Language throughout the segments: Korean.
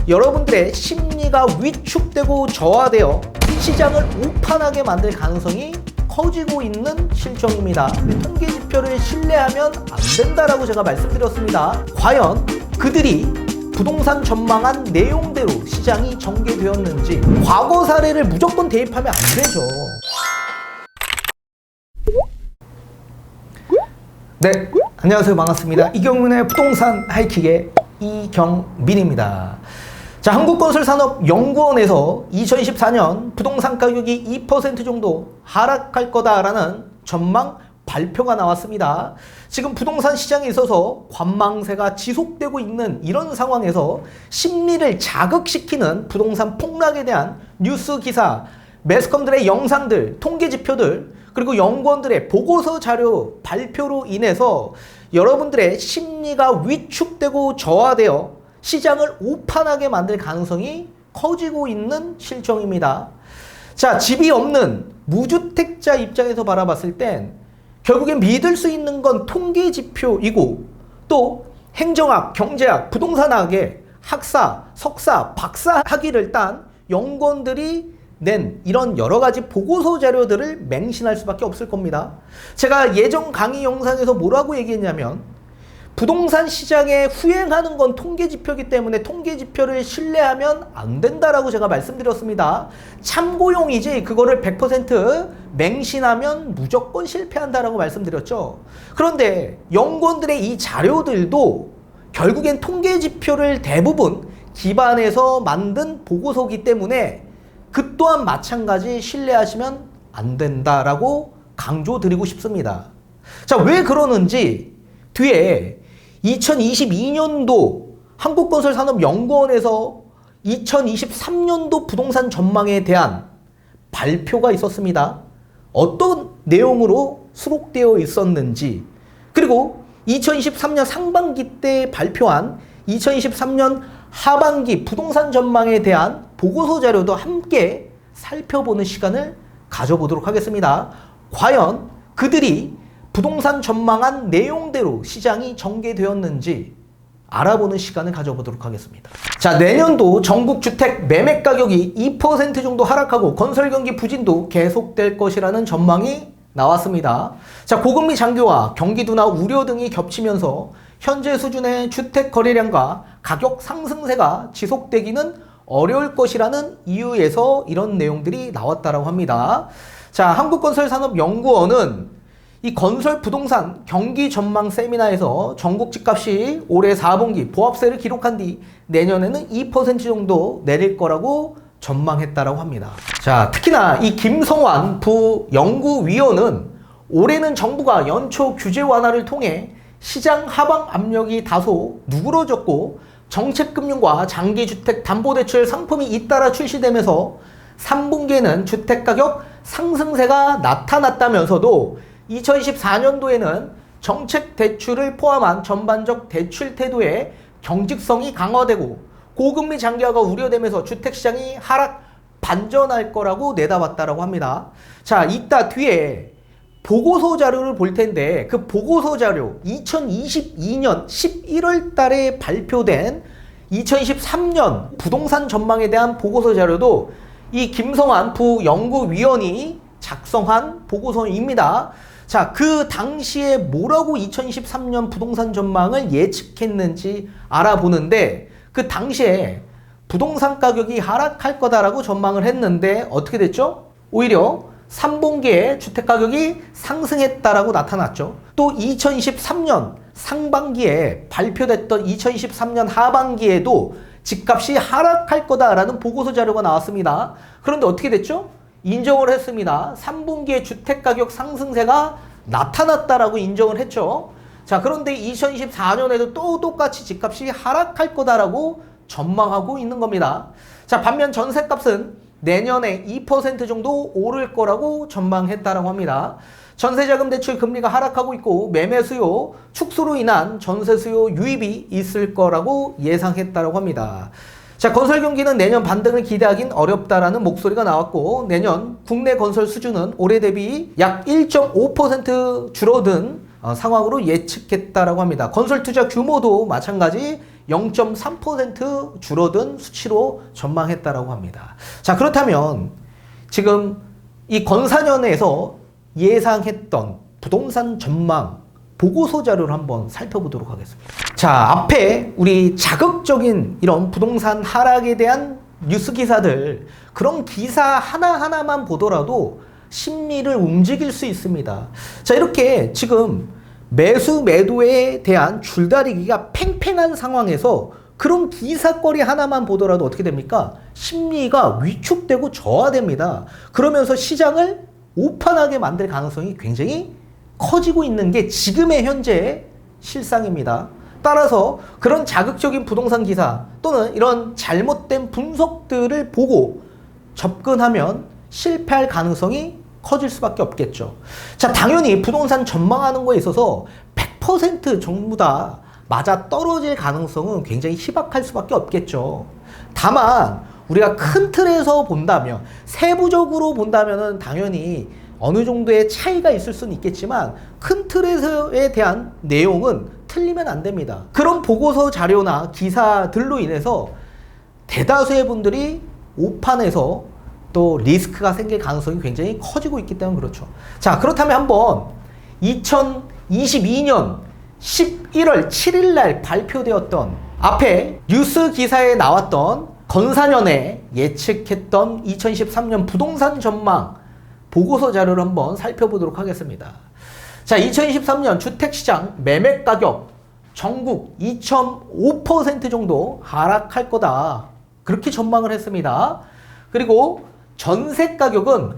여러분들의 심리가 위축되고 저하되어 시장을 오판하게 만들 가능성이 커지고 있는 실정입니다. 통계 지표를 신뢰하면 안 된다라고 제가 말씀드렸습니다. 과연 그들이 부동산 전망한 내용대로 시장이 전개되었는지, 과거 사례를 무조건 대입하면 안 되죠. 네, 안녕하세요. 반갑습니다. 이경민의 부동산 하이킥의 이경민입니다. 자, 한국건설산업연구원에서 2024년 부동산 가격이 2% 정도 하락할 거다라는 전망 발표가 나왔습니다. 지금 부동산 시장에 있어서 관망세가 지속되고 있는 이런 상황에서 심리를 자극시키는 부동산 폭락에 대한 뉴스 기사, 매스컴들의 영상들, 통계 지표들, 그리고 연구원들의 보고서 자료 발표로 인해서 여러분들의 심리가 위축되고 저하되어 시장을 오판하게 만들 가능성이 커지고 있는 실정입니다. 자, 집이 없는 무주택자 입장에서 바라봤을 땐 결국엔 믿을 수 있는 건 통계 지표이고, 또 행정학, 경제학, 부동산학의 학사, 석사, 박사 학위를 딴 연구원들이 낸 이런 여러 가지 보고서 자료들을 맹신할 수밖에 없을 겁니다. 제가 예전 강의 영상에서 뭐라고 얘기했냐면, 부동산 시장에 후행하는 건 통계 지표이기 때문에 통계 지표를 신뢰하면 안 된다라고 제가 말씀드렸습니다. 참고용이지 그거를 100% 맹신하면 무조건 실패한다라고 말씀드렸죠. 그런데 연구원들의 이 자료들도 결국엔 통계 지표를 대부분 기반해서 만든 보고서이기 때문에 그 또한 마찬가지 신뢰하시면 안 된다라고 강조드리고 싶습니다. 자, 왜 그러는지 뒤에 2022년도 한국건설산업연구원에서 2023년도 부동산 전망에 대한 발표가 있었습니다. 어떤 내용으로 수록되어 있었는지, 그리고 2023년 상반기 때 발표한 2023년 하반기 부동산 전망에 대한 보고서 자료도 함께 살펴보는 시간을 가져보도록 하겠습니다. 과연 그들이 부동산 전망한 내용대로 시장이 전개되었는지 알아보는 시간을 가져보도록 하겠습니다. 자, 내년도 전국 주택 매매 가격이 2% 정도 하락하고 건설 경기 부진도 계속될 것이라는 전망이 나왔습니다. 자, 고금리 장기와 경기 둔화 우려 등이 겹치면서 현재 수준의 주택 거래량과 가격 상승세가 지속되기는 어려울 것이라는 이유에서 이런 내용들이 나왔다고 합니다. 자, 한국건설산업연구원은 이 건설 부동산 경기 전망 세미나에서 전국 집값이 올해 4분기 보합세를 기록한 뒤 내년에는 2% 정도 내릴 거라고 전망했다라고 합니다. 자, 특히나 이 김성환 부연구위원은 올해는 정부가 연초 규제 완화를 통해 시장 하방 압력이 다소 누그러졌고 정책금융과 장기주택 담보대출 상품이 잇따라 출시되면서 3분기에는 주택가격 상승세가 나타났다면서도 2024년도에는 정책 대출을 포함한 전반적 대출 태도의 경직성이 강화되고 고금리 장기화가 우려되면서 주택시장이 하락 반전할 거라고 내다봤다고 합니다. 자, 이따 뒤에 보고서 자료를 볼 텐데, 그 보고서 자료 2022년 11월 달에 발표된 2023년 부동산 전망에 대한 보고서 자료도 이 김성환 부연구위원이 작성한 보고서입니다. 자, 그 당시에 뭐라고 2023년 부동산 전망을 예측했는지 알아보는데, 그 당시에 부동산 가격이 하락할 거다라고 전망을 했는데 어떻게 됐죠? 오히려 3분기에 주택가격이 상승했다라고 나타났죠. 또 2023년 상반기에 발표됐던 2023년 하반기에도 집값이 하락할 거다라는 보고서 자료가 나왔습니다. 그런데 어떻게 됐죠? 인정을 했습니다. 3분기에 주택가격 상승세가 나타났다라고 인정을 했죠. 자, 그런데 2024년에도 또 똑같이 집값이 하락할 거다라고 전망하고 있는 겁니다. 자, 반면 전세값은 내년에 2% 정도 오를 거라고 전망했다라고 합니다. 전세자금 대출 금리가 하락하고 있고 매매 수요 축소로 인한 전세 수요 유입이 있을 거라고 예상했다라고 합니다. 자, 건설 경기는 내년 반등을 기대하긴 어렵다라는 목소리가 나왔고, 내년 국내 건설 수준은 올해 대비 약 1.5% 줄어든 상황으로 예측했다라고 합니다. 건설 투자 규모도 마찬가지 0.3% 줄어든 수치로 전망했다라고 합니다. 자, 그렇다면 지금 이 건사년에서 예상했던 부동산 전망 보고서 자료를 한번 살펴보도록 하겠습니다. 자, 앞에 우리 자극적인 이런 부동산 하락에 대한 뉴스 기사들, 그런 기사 하나하나만 보더라도 심리를 움직일 수 있습니다. 자, 이렇게 지금 매수 매도에 대한 줄다리기가 팽팽한 상황에서 그런 기사거리 하나만 보더라도 어떻게 됩니까? 심리가 위축되고 저하됩니다. 그러면서 시장을 오판하게 만들 가능성이 굉장히 커지고 있는 게 지금의 현재의 실상입니다. 따라서 그런 자극적인 부동산 기사 또는 이런 잘못된 분석들을 보고 접근하면 실패할 가능성이 커질 수밖에 없겠죠. 자, 당연히 부동산 전망하는 거에 있어서 100% 전부 다 맞아 떨어질 가능성은 굉장히 희박할 수밖에 없겠죠. 다만 우리가 큰 틀에서 본다면, 세부적으로 본다면은 당연히 어느 정도의 차이가 있을 수는 있겠지만 큰 틀에 대한 내용은 틀리면 안 됩니다. 그런 보고서 자료나 기사들로 인해서 대다수의 분들이 오판에서 또 리스크가 생길 가능성이 굉장히 커지고 있기 때문에 그렇죠. 자, 그렇다면 한번 2022년 11월 7일 날 발표되었던 앞에 뉴스 기사에 나왔던 건사년에 예측했던 2023년 부동산 전망 보고서 자료를 한번 살펴보도록 하겠습니다. 자, 2023년 주택시장 매매가격 전국 2.5% 정도 하락할 거다, 그렇게 전망을 했습니다. 그리고 전세가격은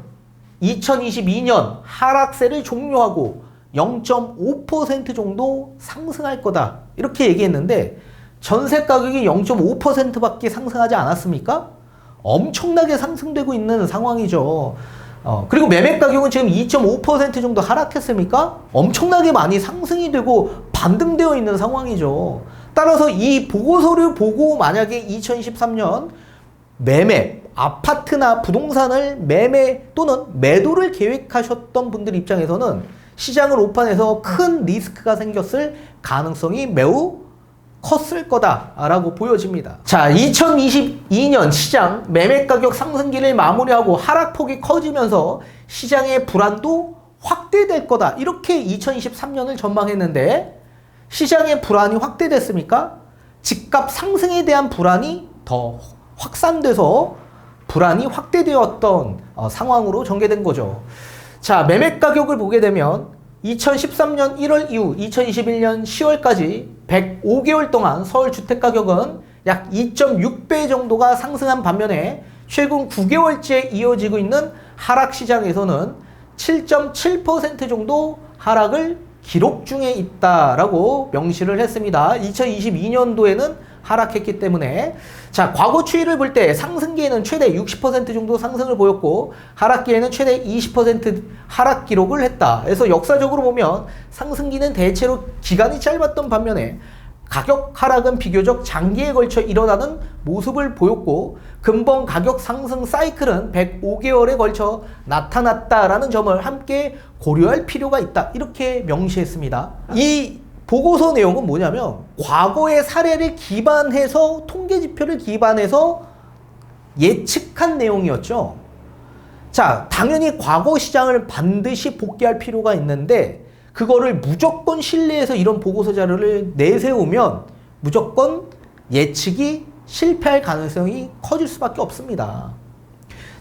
2022년 하락세를 종료하고 0.5% 정도 상승할 거다, 이렇게 얘기했는데 전세가격이 0.5%밖에 상승하지 않았습니까? 엄청나게 상승되고 있는 상황이죠. 그리고 매매가격은 지금 2.5% 정도 하락했습니까? 엄청나게 많이 상승이 되고 반등되어 있는 상황이죠. 따라서 이 보고서를 보고 만약에 2023년 매매, 아파트나 부동산을 매매 또는 매도를 계획하셨던 분들 입장에서는 시장을 오판해서 큰 리스크가 생겼을 가능성이 매우 컸을 거다라고 보여집니다. 자, 2022년 시장 매매가격 상승기를 마무리하고 하락폭이 커지면서 시장의 불안도 확대될 거다, 이렇게 2023년을 전망했는데 시장의 불안이 확대됐습니까? 집값 상승에 대한 불안이 더 확산돼서 불안이 확대되었던 상황으로 전개된 거죠. 자, 매매가격을 보게 되면 2013년 1월 이후 2021년 10월까지 105개월 동안 서울 주택가격은 약 2.6배 정도가 상승한 반면에 최근 9개월째 이어지고 있는 하락시장에서는 7.7% 정도 하락을 기록 중에 있다라고 명시를 했습니다. 2022년도에는 하락했기 때문에. 자, 과거 추이를 볼 때 상승기에는 최대 60% 정도 상승을 보였고 하락기에는 최대 20% 하락 기록을 했다. 그래서 역사적으로 보면 상승기는 대체로 기간이 짧았던 반면에 가격 하락은 비교적 장기에 걸쳐 일어나는 모습을 보였고 근본 가격 상승 사이클은 105개월에 걸쳐 나타났다라는 점을 함께 고려할 필요가 있다, 이렇게 명시했습니다. 이 보고서 내용은 뭐냐면 과거의 사례를 기반해서 통계지표를 기반해서 예측한 내용이었죠. 자, 당연히 과거 시장을 반드시 복귀할 필요가 있는데 그거를 무조건 신뢰해서 이런 보고서 자료를 내세우면 무조건 예측이 실패할 가능성이 커질 수밖에 없습니다.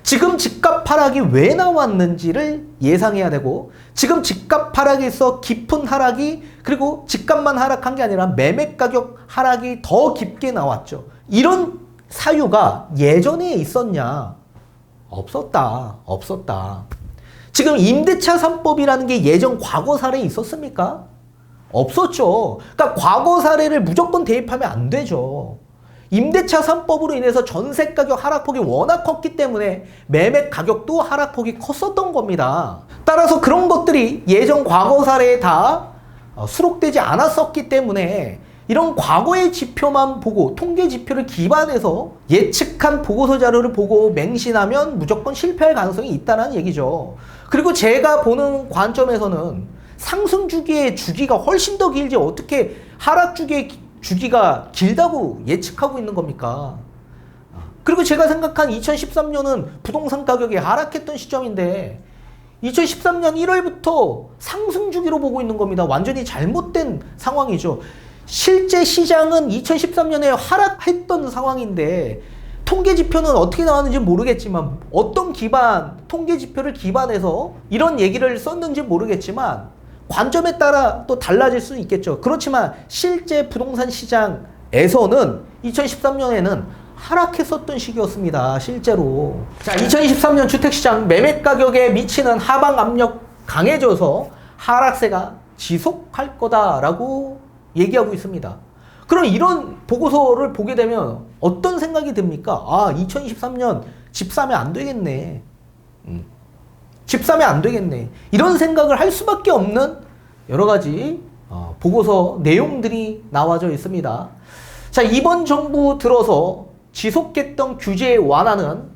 지금 집값 하락이 왜 나왔는지를 예상해야 되고 지금 집값 하락에서 깊은 하락이, 그리고 집값만 하락한 게 아니라 매매 가격 하락이 더 깊게 나왔죠. 이런 사유가 예전에 있었냐? 없었다. 지금 임대차 3법이라는 게 예전 과거 사례에 있었습니까? 없었죠. 그러니까 과거 사례를 무조건 대입하면 안 되죠. 임대차 3법으로 인해서 전세 가격 하락폭이 워낙 컸기 때문에 매매 가격도 하락폭이 컸었던 겁니다. 따라서 그런 것들이 예전 과거 사례에 다 수록되지 않았었기 때문에 이런 과거의 지표만 보고 통계 지표를 기반해서 예측한 보고서 자료를 보고 맹신하면 무조건 실패할 가능성이 있다는 얘기죠. 그리고 제가 보는 관점에서는 상승 주기의 주기가 훨씬 더 길지 어떻게 하락 주기의 주기가 길다고 예측하고 있는 겁니까? 그리고 제가 생각한 2013년은 부동산 가격이 하락했던 시점인데 2013년 1월부터 상승 주기로 보고 있는 겁니다. 완전히 잘못된 상황이죠. 실제 시장은 2013년에 하락했던 상황인데 통계 지표는 어떻게 나왔는지 모르겠지만 어떤 통계 지표를 기반해서 이런 얘기를 썼는지 모르겠지만 관점에 따라 또 달라질 수는 있겠죠. 그렇지만 실제 부동산 시장에서는 2013년에는 하락했었던 시기였습니다. 실제로. 자, 2023년 주택시장 매매 가격에 미치는 하방 압력 강해져서 하락세가 지속할 거다라고 얘기하고 있습니다. 그럼 이런 보고서를 보게 되면 어떤 생각이 듭니까? 2023년 집 사면 안 되겠네. 집 사면 안 되겠네. 이런 생각을 할 수밖에 없는 여러 가지 보고서 내용들이 나와져 있습니다. 자, 이번 정부 들어서 지속했던 규제 완화는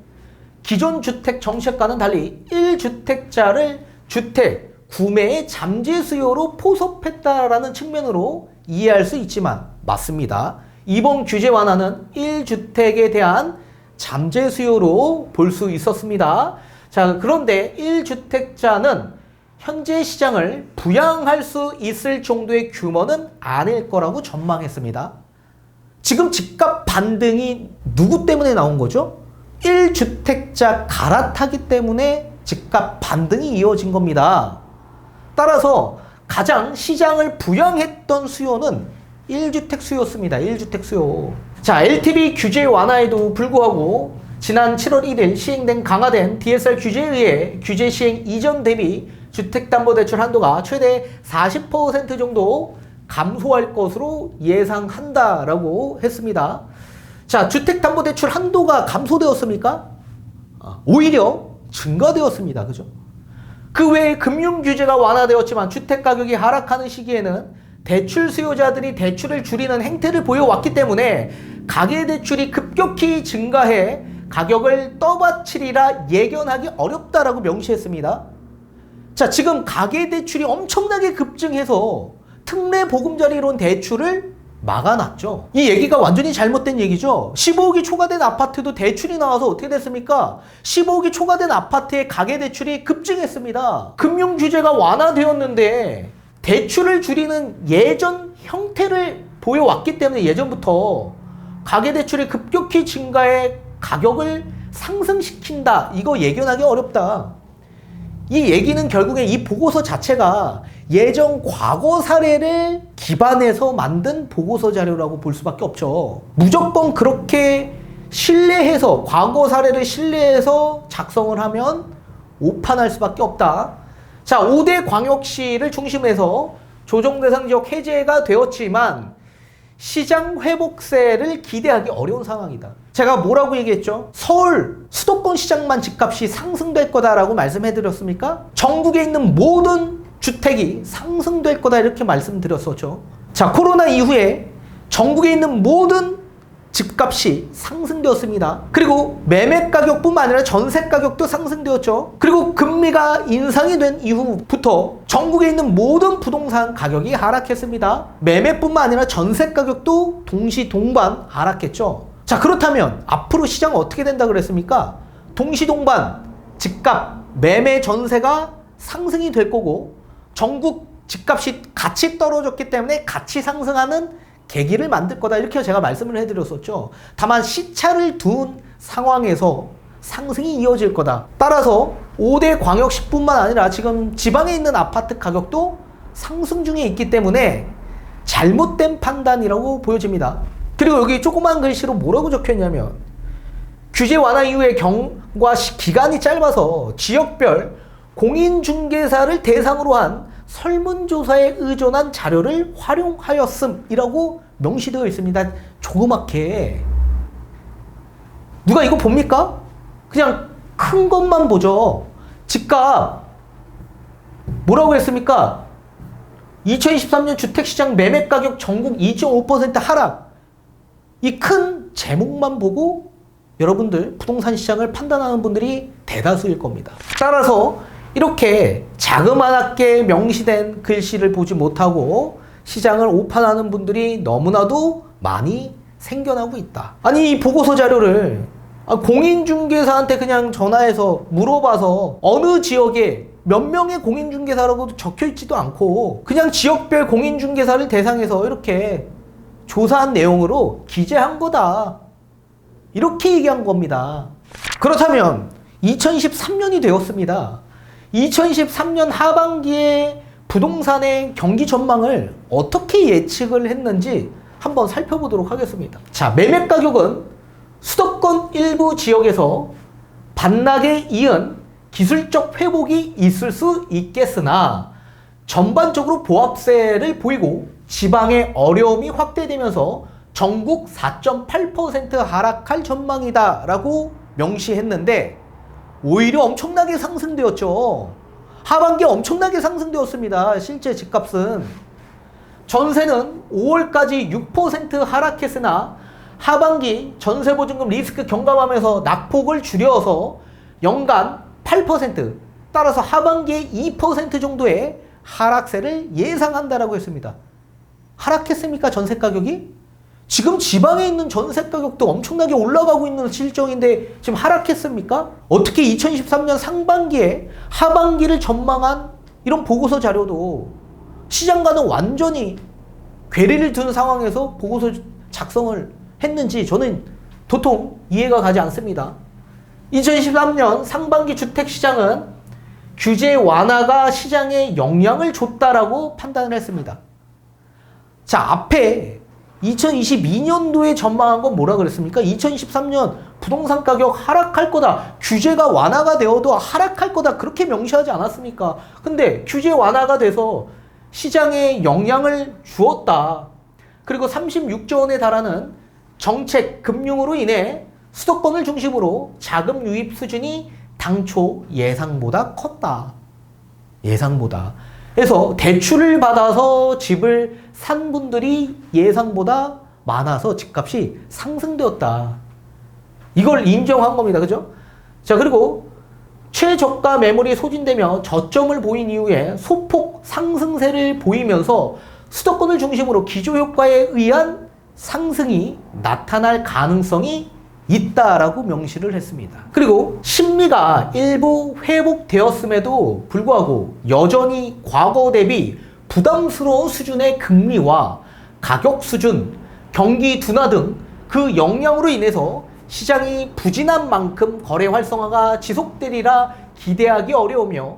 기존 주택 정책과는 달리 1주택자를 주택 구매의 잠재 수요로 포섭했다라는 측면으로 이해할 수 있지만 맞습니다. 이번 규제 완화는 1주택에 대한 잠재 수요로 볼 수 있었습니다. 자, 그런데 1주택자는 현재 시장을 부양할 수 있을 정도의 규모는 아닐 거라고 전망했습니다. 지금 집값 반등이 누구 때문에 나온 거죠? 1주택자 갈아타기 때문에 집값 반등이 이어진 겁니다. 따라서 가장 시장을 부양했던 수요는 1주택 수요였습니다. 1주택 수요. 자, LTV 규제 완화에도 불구하고 지난 7월 1일 시행된 강화된 DSR 규제에 의해 규제 시행 이전 대비 주택담보대출 한도가 최대 40% 정도 감소할 것으로 예상한다라고 했습니다. 자, 주택담보대출 한도가 감소되었습니까? 오히려 증가되었습니다. 그죠? 그 외에 금융규제가 완화되었지만 주택가격이 하락하는 시기에는 대출 수요자들이 대출을 줄이는 행태를 보여왔기 때문에 가계대출이 급격히 증가해 가격을 떠받치리라 예견하기 어렵다라고 명시했습니다. 자, 지금 가계대출이 엄청나게 급증해서 특례 보금자리론 대출을 막아놨죠. 이 얘기가 완전히 잘못된 얘기죠. 15억이 초과된 아파트도 대출이 나와서 어떻게 됐습니까? 15억이 초과된 아파트의 가계대출이 급증했습니다. 금융규제가 완화되었는데 대출을 줄이는 예전 형태를 보여왔기 때문에 예전부터 가계대출이 급격히 증가해 가격을 상승시킨다. 이거 예견하기 어렵다. 이 얘기는 결국에 이 보고서 자체가 예전 과거 사례를 기반해서 만든 보고서 자료라고 볼 수밖에 없죠. 무조건 그렇게 신뢰해서 과거 사례를 신뢰해서 작성을 하면 오판할 수밖에 없다. 자, 5대 광역시를 중심해서 조정대상 지역 해제가 되었지만 시장 회복세를 기대하기 어려운 상황이다. 제가 뭐라고 얘기했죠? 서울 수도권 시장만 집값이 상승될 거다라고 말씀해드렸습니까? 전국에 있는 모든 주택이 상승될 거다 이렇게 말씀드렸었죠. 자, 코로나 이후에 전국에 있는 모든 집값이 상승되었습니다. 그리고 매매 가격뿐만 아니라 전세 가격도 상승되었죠. 그리고 금리가 인상이 된 이후부터 전국에 있는 모든 부동산 가격이 하락했습니다. 매매뿐만 아니라 전세 가격도 동시동반 하락했죠. 자, 그렇다면 앞으로 시장은 어떻게 된다 그랬습니까? 동시동반 집값, 매매, 전세가 상승이 될 거고 전국 집값이 같이 떨어졌기 때문에 같이 상승하는 계기를 만들 거다 이렇게 제가 말씀을 해드렸었죠. 다만 시차를 둔 상황에서 상승이 이어질 거다. 따라서 5대 광역시뿐만 아니라 지금 지방에 있는 아파트 가격도 상승 중에 있기 때문에 잘못된 판단이라고 보여집니다. 그리고 여기 조그만 글씨로 뭐라고 적혀있냐면 규제 완화 이후에 경과 기간이 짧아서 지역별 공인중개사를 대상으로 한 설문조사에 의존한 자료를 활용하였음이라고 명시되어 있습니다. 조그맣게. 누가 이거 봅니까? 그냥 큰 것만 보죠. 집값 뭐라고 했습니까? 2023년 주택시장 매매가격 전국 2.5% 하락. 이 큰 제목만 보고 여러분들 부동산 시장을 판단하는 분들이 대다수일 겁니다. 따라서 이렇게 자그마하게 명시된 글씨를 보지 못하고 시장을 오판하는 분들이 너무나도 많이 생겨나고 있다. 아니, 이 보고서 자료를 공인중개사한테 그냥 전화해서 물어봐서 어느 지역에 몇 명의 공인중개사라고 적혀있지도 않고 그냥 지역별 공인중개사를 대상해서 이렇게 조사한 내용으로 기재한 거다. 이렇게 얘기한 겁니다. 그렇다면 2023년이 되었습니다. 2023년 하반기에 부동산의 경기 전망을 어떻게 예측을 했는지 한번 살펴보도록 하겠습니다. 자, 매매 가격은 수도권 일부 지역에서 반락에 이은 기술적 회복이 있을 수 있겠으나 전반적으로 보합세를 보이고 지방의 어려움이 확대되면서 전국 4.8% 하락할 전망이다 라고 명시했는데 오히려 엄청나게 상승되었죠. 하반기에 엄청나게 상승되었습니다. 실제 집값은. 전세는 5월까지 6% 하락했으나 하반기 전세보증금 리스크 경감하면서 낙폭을 줄여서 연간 8%, 따라서 하반기에 2% 정도의 하락세를 예상한다라고 했습니다. 하락했습니까? 전세 가격이? 지금 지방에 있는 전세 가격도 엄청나게 올라가고 있는 실정인데 지금 하락했습니까? 어떻게 2023년 상반기에 하반기를 전망한 이런 보고서 자료도 시장과는 완전히 괴리를 둔 상황에서 보고서 작성을 했는지 저는 도통 이해가 가지 않습니다. 2023년 상반기 주택시장은 규제 완화가 시장에 영향을 줬다라고 판단을 했습니다. 자, 앞에 2022년도에 전망한 건 뭐라 그랬습니까? 2023년 부동산 가격 하락할 거다. 규제가 완화가 되어도 하락할 거다. 그렇게 명시하지 않았습니까? 근데 규제 완화가 돼서 시장에 영향을 주었다. 그리고 36조 원에 달하는 정책 금융으로 인해 수도권을 중심으로 자금 유입 수준이 당초 예상보다 컸다. 예상보다. 그래서 대출을 받아서 집을 산 분들이 예상보다 많아서 집값이 상승되었다. 이걸 인정한 겁니다. 그죠? 자, 그리고 최저가 매물이 소진되며 저점을 보인 이후에 소폭 상승세를 보이면서 수도권을 중심으로 기조효과에 의한 상승이 나타날 가능성이 있다라고 명시를 했습니다. 그리고 심리가 일부 회복되었음에도 불구하고 여전히 과거 대비 부담스러운 수준의 금리와 가격 수준, 경기 둔화 등 그 영향으로 인해서 시장이 부진한 만큼 거래 활성화가 지속되리라 기대하기 어려우며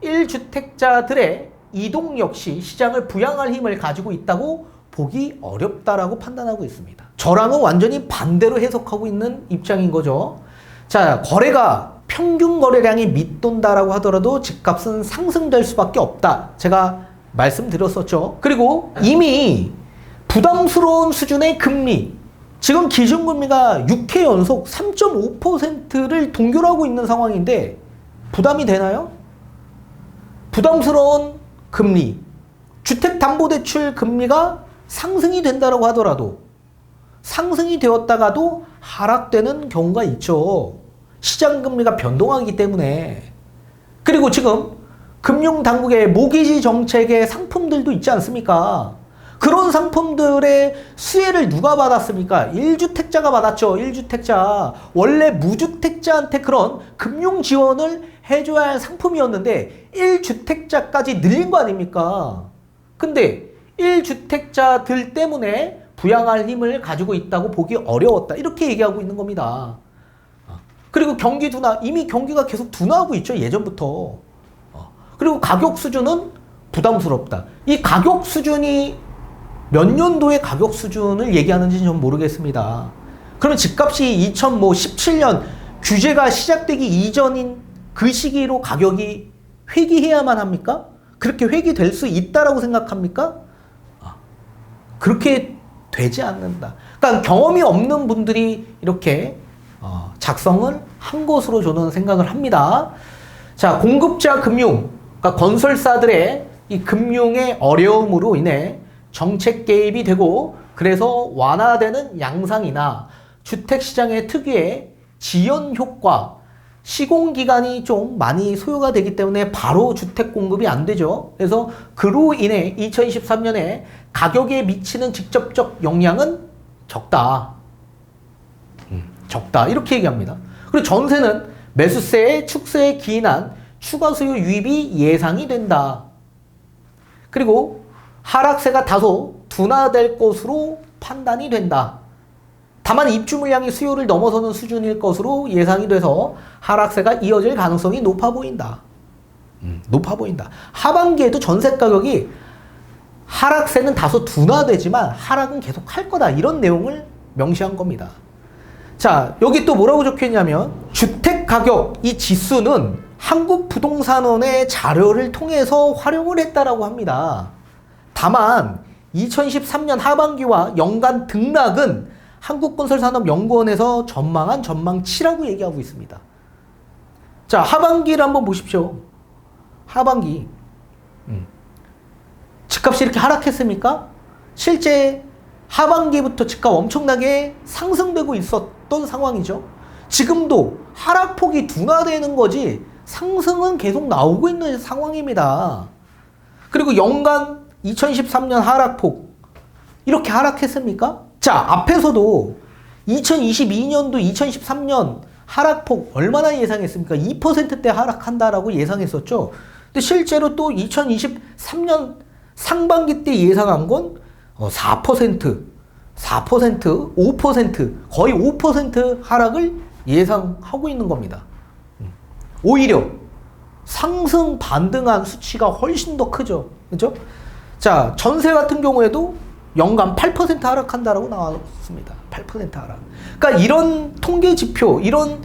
1주택자들의 이동 역시 시장을 부양할 힘을 가지고 있다고 보기 어렵다라고 판단하고 있습니다. 저랑은 완전히 반대로 해석하고 있는 입장인 거죠. 자, 거래가 평균 거래량이 밑돈다라고 하더라도 집값은 상승될 수밖에 없다. 제가 말씀드렸었죠. 그리고 이미 부담스러운 수준의 금리, 지금 기준금리가 6회 연속 3.5%를 동결하고 있는 상황인데 부담이 되나요? 부담스러운 금리, 주택담보대출 금리가 상승이 된다고 하더라도 상승이 되었다가도 하락되는 경우가 있죠. 시장금리가 변동하기 때문에. 그리고 지금 금융당국의 모기지 정책의 상품들도 있지 않습니까? 그런 상품들의 수혜를 누가 받았습니까? 1주택자가 받았죠. 1주택자. 원래 무주택자한테 그런 금융 지원을 해줘야 할 상품이었는데 1주택자까지 늘린 거 아닙니까? 근데 1주택자들 때문에 부양할 힘을 가지고 있다고 보기 어려웠다. 이렇게 얘기하고 있는 겁니다. 그리고 경기 둔화, 이미 경기가 계속 둔화하고 있죠. 예전부터. 그리고 가격 수준은 부담스럽다. 이 가격 수준이 몇 년도의 가격 수준을 얘기하는지는 전 모르겠습니다. 그러면 집값이 2017년 규제가 시작되기 이전인 그 시기로 가격이 회귀해야만 합니까? 그렇게 회귀될 수 있다라고 생각합니까? 그렇게 되지 않는다. 그러니까 경험이 없는 분들이 이렇게 작성을 한 것으로 저는 생각을 합니다. 자, 공급자 금융, 그러니까 건설사들의 이 금융의 어려움으로 인해 정책 개입이 되고 그래서 완화되는 양상이나 주택시장의 특유의 지연 효과, 시공기간이 좀 많이 소요가 되기 때문에 바로 주택 공급이 안 되죠. 그래서 그로 인해 2023년에 가격에 미치는 직접적 영향은 적다. 적다. 이렇게 얘기합니다. 그리고 전세는 매수세의 축소에 기인한 추가 수요 유입이 예상이 된다. 그리고 하락세가 다소 둔화될 것으로 판단이 된다. 다만 입주 물량이 수요를 넘어서는 수준일 것으로 예상이 돼서 하락세가 이어질 가능성이 높아 보인다. 높아 보인다. 하반기에도 전세 가격이 하락세는 다소 둔화되지만 하락은 계속 할 거다. 이런 내용을 명시한 겁니다. 자, 여기 또 뭐라고 적혀 있냐면 주택가격 이 지수는 한국부동산원의 자료를 통해서 활용을 했다라고 합니다. 다만 2013년 하반기와 연간 등락은 한국건설산업연구원에서 전망한 전망치라고 얘기하고 있습니다. 자, 하반기를 한번 보십시오. 하반기. 집값이 이렇게 하락했습니까? 실제 하반기부터 집값 엄청나게 상승되고 있었던 상황이죠. 지금도 하락폭이 둔화되는 거지 상승은 계속 나오고 있는 상황입니다. 그리고 연간 2013년 하락폭 이렇게 하락했습니까? 자, 앞에서도 2022년도 2013년 하락폭 얼마나 예상했습니까? 2%대 하락한다라고 예상했었죠. 근데 실제로 또 2023년 상반기 때 예상한 건 4%, 5%, 거의 5% 하락을 예상하고 있는 겁니다. 오히려 상승 반등한 수치가 훨씬 더 크죠. 그죠? 자, 전세 같은 경우에도 연간 8% 하락한다라고 나왔습니다. 8% 하락. 그러니까 이런 통계 지표, 이런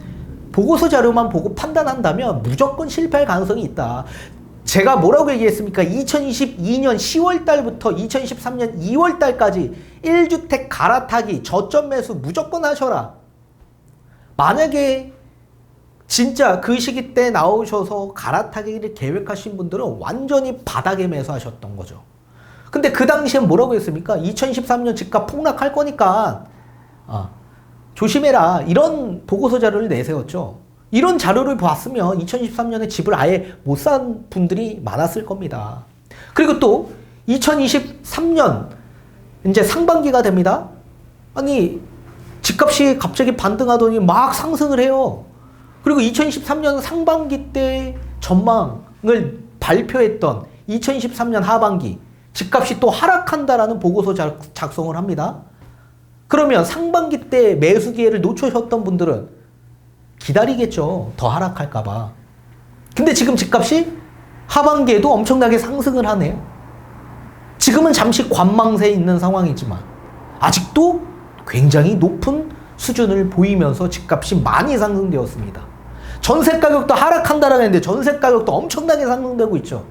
보고서 자료만 보고 판단한다면 무조건 실패할 가능성이 있다. 제가 뭐라고 얘기했습니까? 2022년 10월 달부터 2023년 2월 달까지 1주택 갈아타기 저점 매수 무조건 하셔라. 만약에 진짜 그 시기 때 나오셔서 갈아타기를 계획하신 분들은 완전히 바닥에 매수하셨던 거죠. 근데 그 당시엔 뭐라고 했습니까? 2013년 집값 폭락할 거니까 조심해라. 이런 보고서 자료를 내세웠죠. 이런 자료를 봤으면 2023년에 집을 아예 못 산 분들이 많았을 겁니다. 그리고 또 2023년 이제 상반기가 됩니다. 아니 집값이 갑자기 반등하더니 막 상승을 해요. 그리고 2023년 상반기 때 전망을 발표했던 2023년 하반기 집값이 또 하락한다라는 보고서 작성을 합니다. 그러면 상반기 때 매수 기회를 놓치셨던 분들은 기다리겠죠. 더 하락할까봐. 근데 지금 집값이 하반기에도 엄청나게 상승을 하네요. 지금은 잠시 관망세에 있는 상황이지만 아직도 굉장히 높은 수준을 보이면서 집값이 많이 상승되었습니다. 전세 가격도 하락한다라고 했는데 전세 가격도 엄청나게 상승되고 있죠.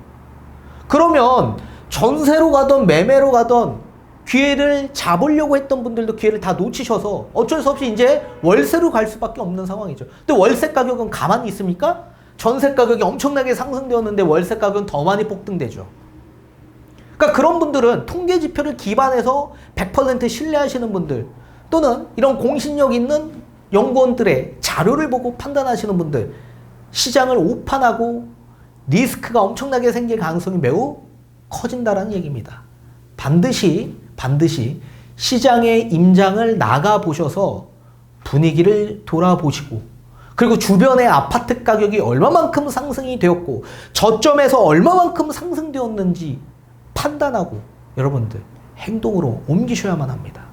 그러면 전세로 가던 매매로 가던 기회를 잡으려고 했던 분들도 기회를 다 놓치셔서 어쩔 수 없이 이제 월세로 갈 수밖에 없는 상황이죠. 근데 월세 가격은 가만히 있습니까? 전세 가격이 엄청나게 상승되었는데 월세 가격은 더 많이 폭등되죠. 그러니까 그런 분들은 통계 지표를 기반해서 100% 신뢰하시는 분들 또는 이런 공신력 있는 연구원들의 자료를 보고 판단하시는 분들 시장을 오판하고 리스크가 엄청나게 생길 가능성이 매우 커진다는 얘기입니다. 반드시 시장의 임장을 나가보셔서 분위기를 돌아보시고 그리고 주변의 아파트 가격이 얼마만큼 상승이 되었고 저점에서 얼마만큼 상승되었는지 판단하고 여러분들 행동으로 옮기셔야만 합니다.